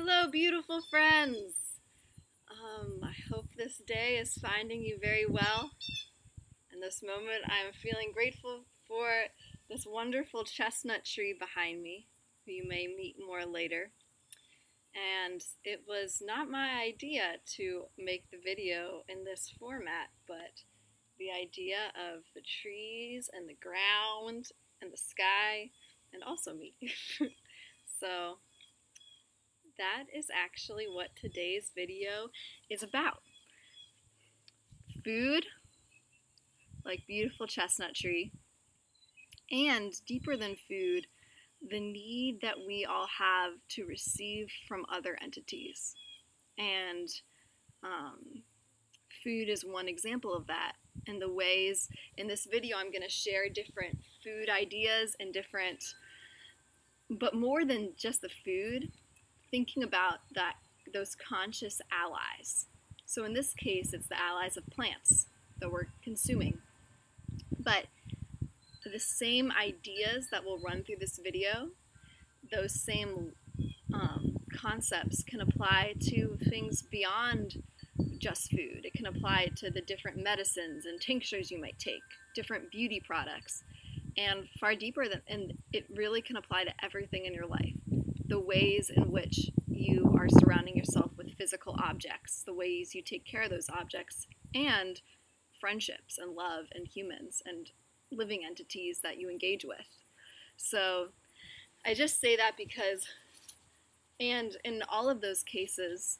Hello, beautiful friends. I hope this day is finding you very well. In this moment, I'm feeling grateful for this wonderful chestnut tree behind me, who you may meet more later. And it was not my idea to make the video in this format, but the idea of the trees and the ground and the sky and also me. So that is actually what today's video is about. Food, like beautiful chestnut tree, and deeper than food, the need that we all have to receive from other entities. And food is one example of that. And the ways in this video I'm going to share different food ideas and but more than just the food, thinking about those conscious allies. So in this case, it's the allies of plants that we're consuming. But the same ideas that will run through this video, those same concepts can apply to things beyond just food. It can apply to the different medicines and tinctures you might take, different beauty products, and far deeper and it really can apply to everything in your life. The ways in which you are surrounding yourself with physical objects, the ways you take care of those objects, and friendships and love and humans and living entities that you engage with. So I just say that because, and in all of those cases,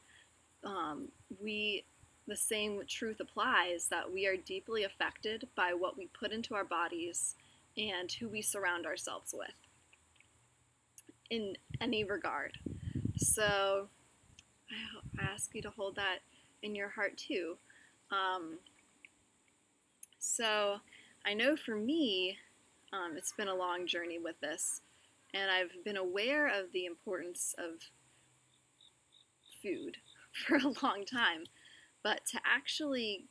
the same truth applies, that we are deeply affected by what we put into our bodies and who we surround ourselves with in any regard. So I ask you to hold that in your heart too. So I know for me, it's been a long journey with this, and I've been aware of the importance of food for a long time, but to actually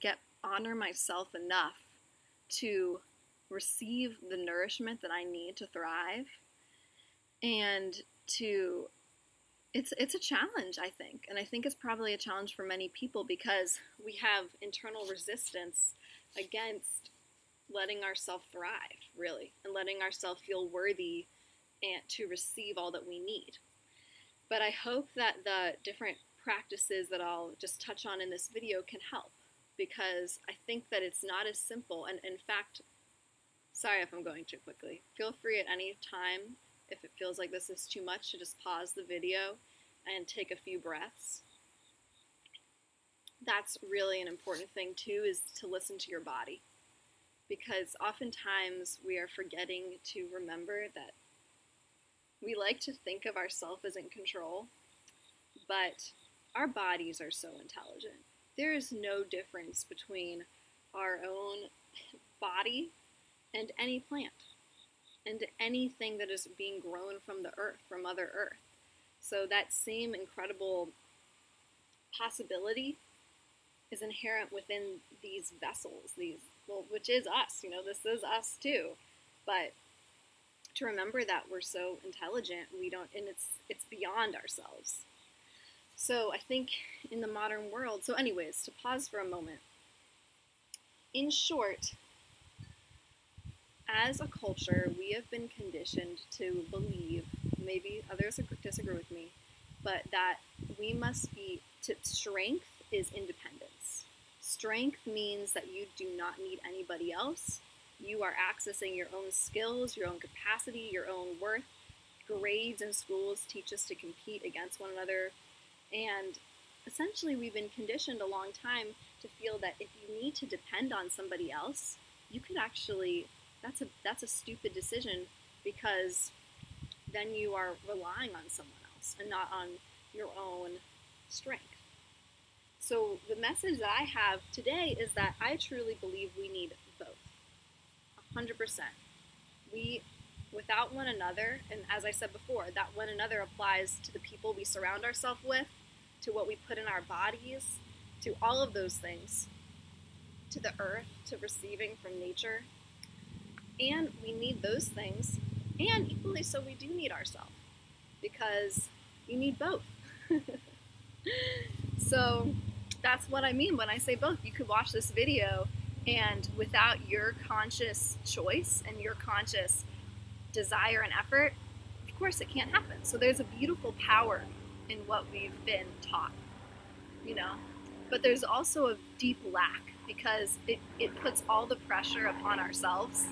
honor myself enough to receive the nourishment that I need to thrive, and it's a challenge, I think. And I think it's probably a challenge for many people because we have internal resistance against letting ourselves thrive, really, and letting ourselves feel worthy and to receive all that we need. But I hope that the different practices that I'll just touch on in this video can help, because I think that it's not as simple. And in fact, sorry if I'm going too quickly. Feel free at any time, if it feels like this is too much, to just pause the video and take a few breaths. That's really an important thing too, is to listen to your body. Because oftentimes we are forgetting to remember that we like to think of ourselves as in control, but our bodies are so intelligent. There is no difference between our own body and any plant, and anything that is being grown from the earth, from Mother Earth. So that same incredible possibility is inherent within these vessels, which is us, this is us too. But to remember that we're so intelligent, and it's beyond ourselves. So I think in the modern world, so anyways, to pause for a moment. In short, as a culture, we have been conditioned to believe, maybe others disagree with me, but that strength is independence. Strength means that you do not need anybody else. You are accessing your own skills, your own capacity, your own worth. Grades in schools teach us to compete against one another. And essentially, we've been conditioned a long time to feel that if you need to depend on somebody else, you could actually, that's a stupid decision, because then you are relying on someone else and not on your own strength. So the message that I have today is that I truly believe we need both, 100%. Without one another, and as I said before, that one another applies to the people we surround ourselves with, to what we put in our bodies, to all of those things, to the earth, to receiving from nature. And we need those things, and equally so we do need ourselves, because you need both. So that's what I mean when I say both. You could watch this video, and without your conscious choice and your conscious desire and effort, of course it can't happen. So there's a beautiful power in what we've been taught, you know. But there's also a deep lack because it puts all the pressure upon ourselves,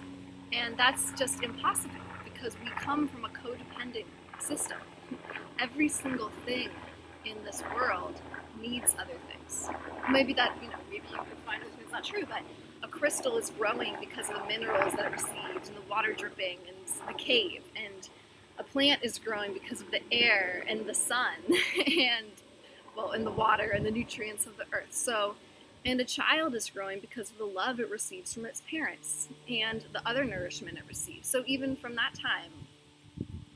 and that's just impossible because we come from a codependent system. Every single thing in this world needs other things. Maybe that, maybe you could find that it's not true, but a crystal is growing because of the minerals that it received and the water dripping and the cave, and a plant is growing because of the air and the sun and the water and the nutrients of the earth. So, and a child is growing because of the love it receives from its parents and the other nourishment it receives. So even from that time,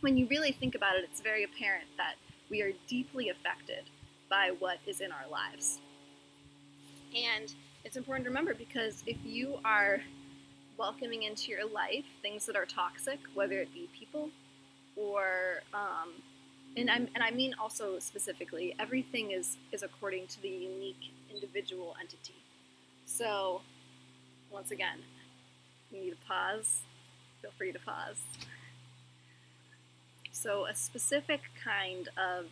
when you really think about it, it's very apparent that we are deeply affected by what is in our lives. And it's important to remember, because if you are welcoming into your life things that are toxic, whether it be people or and I mean also specifically, everything is according to the unique individual entity. So once again, you need to pause. Feel free to pause. So a specific kind of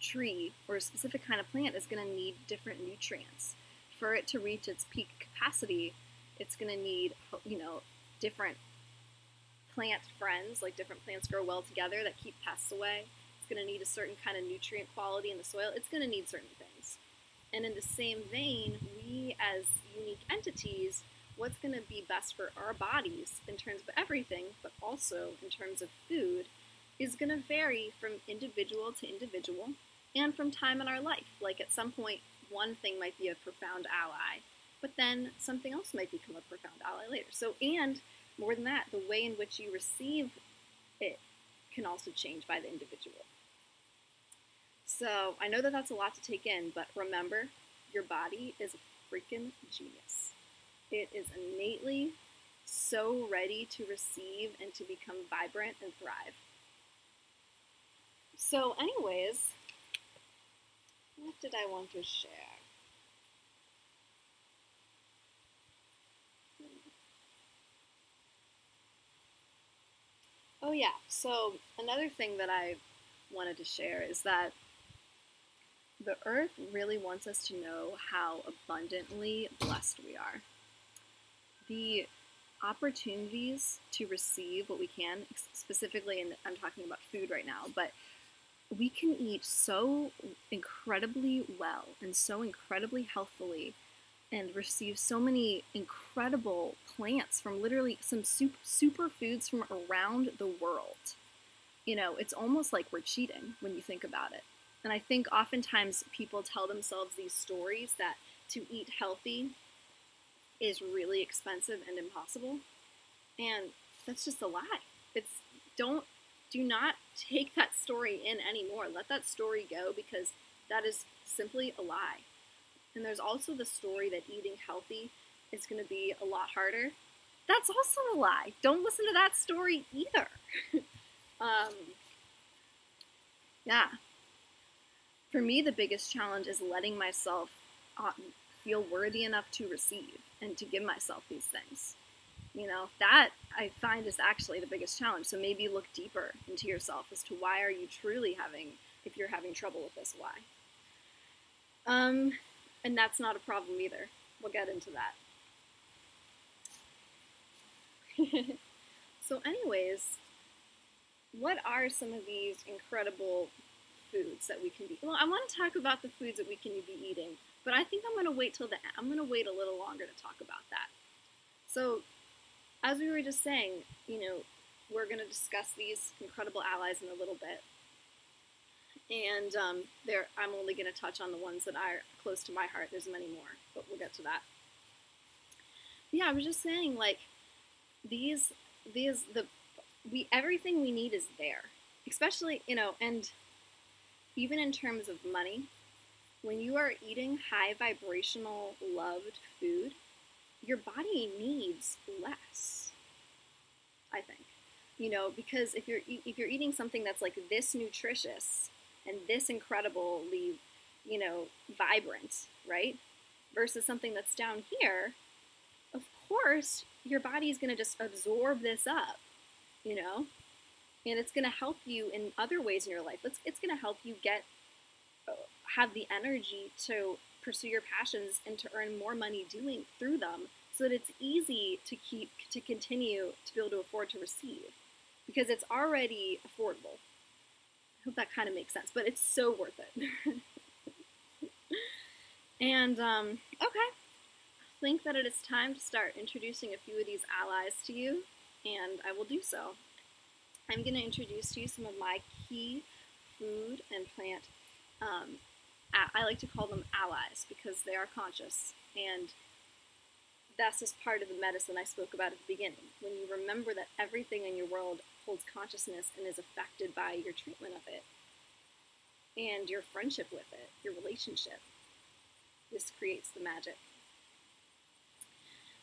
tree or a specific kind of plant is going to need different nutrients. For it to reach its peak capacity, it's going to need, different plant friends, like different plants grow well together that keep pests away. It's going to need a certain kind of nutrient quality in the soil. It's going to need certain things. And in the same vein, we as unique entities, what's going to be best for our bodies in terms of everything, but also in terms of food, is going to vary from individual to individual and from time in our life. Like at some point, one thing might be a profound ally, but then something else might become a profound ally later. So, and more than that, the way in which you receive it can also change by the individual. So I know that that's a lot to take in, but remember, your body is a freaking genius. It is innately so ready to receive and to become vibrant and thrive. So anyways, what did I want to share? Oh yeah, so another thing that I wanted to share is that the earth really wants us to know how abundantly blessed we are. The opportunities to receive what we can, specifically, and I'm talking about food right now, but we can eat so incredibly well and so incredibly healthily and receive so many incredible plants from literally some super foods from around the world. It's almost like we're cheating when you think about it. And I think oftentimes people tell themselves these stories that to eat healthy is really expensive and impossible. And that's just a lie. Do not take that story in anymore. Let that story go, because that is simply a lie. And there's also the story that eating healthy is going to be a lot harder. That's also a lie. Don't listen to that story either. Yeah. For me, the biggest challenge is letting myself feel worthy enough to receive and to give myself these things. That I find is actually the biggest challenge. So maybe look deeper into yourself as to why are you truly if you're having trouble with this, why? And that's not a problem either. We'll get into that. So anyways, what are some of these incredible foods that we can be? Well, I want to talk about the foods that we can be eating, but I think I'm going to wait till the end. I'm going to wait a little longer to talk about that. So, as we were just saying, we're going to discuss these incredible allies in a little bit. And I'm only going to touch on the ones that are close to my heart. There's many more, but we'll get to that. Yeah, I was just saying, like, everything we need is there. Especially, and even in terms of money, when you are eating high vibrational, loved food, your body needs less, I think. Because if you're eating something that's like this nutritious, and this incredibly, vibrant, right? Versus something that's down here, of course, your body's going to just absorb this up, and it's going to help you in other ways in your life. It's going to help you have the energy to pursue your passions and to earn more money doing through them, so that it's easy to continue to be able to afford to receive, because it's already affordable. I hope that kind of makes sense, but it's so worth it. And okay, I think that it is time to start introducing a few of these allies to you, and I will do so. I'm going to introduce to you some of my key food and plant, I like to call them allies, because they are conscious, and that's just part of the medicine I spoke about at the beginning. When you remember that everything in your world holds consciousness and is affected by your treatment of it, and your friendship with it, your relationship, this creates the magic.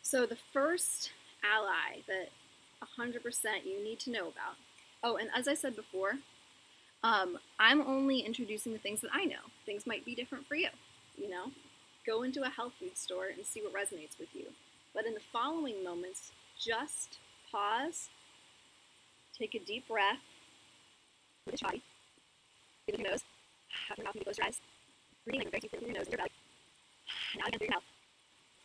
So the first ally that 100% you need to know about, oh, and as I said before, I'm only introducing the things that I know. Things might be different for you, Go into a health food store and see what resonates with you. But in the following moments, just pause, take a deep breath, breathe your body, breathe your nose, out your mouth, and close your eyes. Breathing in very deeply through your nose and your belly. And out again through your mouth.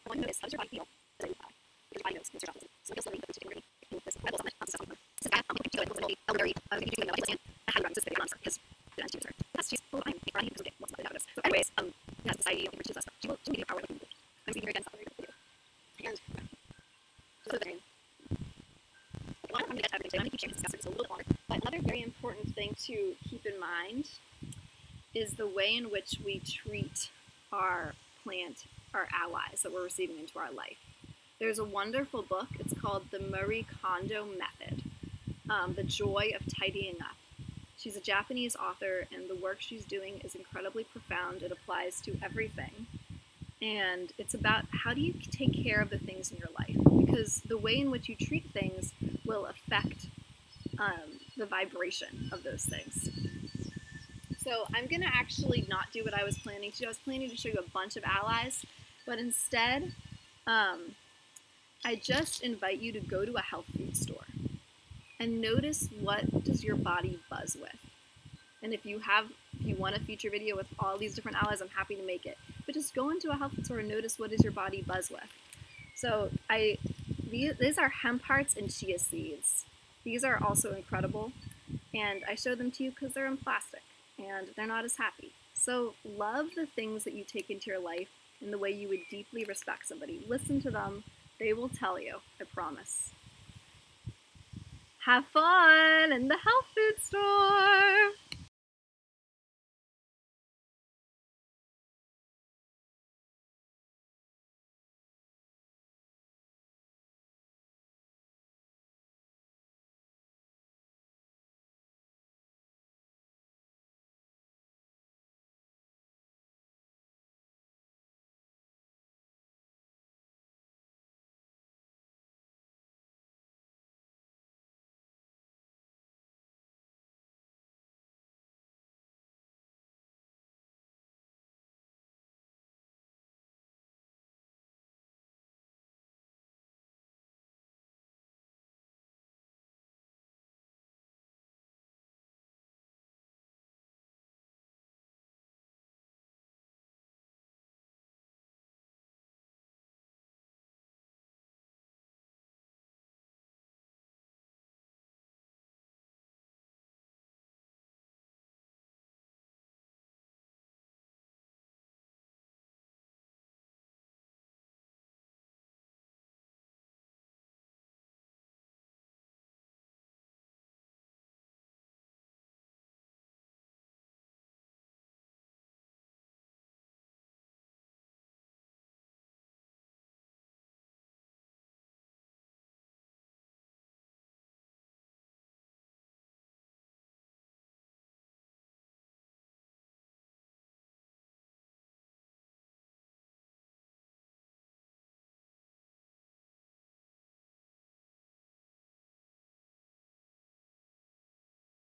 I want you to notice, how does your body feel as I move by? Because your body knows, most your job. So feel slowly the food's taking over me. This Red Bull summit, this is awesome. This is a guy, I'm going to go and elderberry, if you do know, I stand, I highly recommend this video because the answer is that's cheese full of iron, or I need to get what's not out of this. So anyways, as society, I think we're just less, she will need your power with the food. I'm speaking here again, so I'm very good video. And just the thing. Well, I'm going to get to everything today. I'm going to keep sharing this discussion just a little bit longer. But another very important thing to keep in mind is the way in which we treat our plant, our allies that we're receiving into our life. There's a wonderful book. It's called The Marie Kondo Method, The Joy of Tidying Up. She's a Japanese author, and the work she's doing is incredibly profound. It applies to everything. And it's about how do you take care of the things in your life, because the way in which you treat things will affect the vibration of those things. So I'm going to actually not do what I was planning to do. I was planning to show you a bunch of allies, but instead, I just invite you to go to a health food store and notice, what does your body buzz with. And if you want a future video with all these different allies, I'm happy to make it. But just go into a health food store and notice, what does your body buzz with. So these are hemp hearts and chia seeds. These are also incredible, and I show them to you because they're in plastic and they're not as happy. So love the things that you take into your life in the way you would deeply respect somebody. Listen to them. They will tell you, I promise. Have fun in the health food store!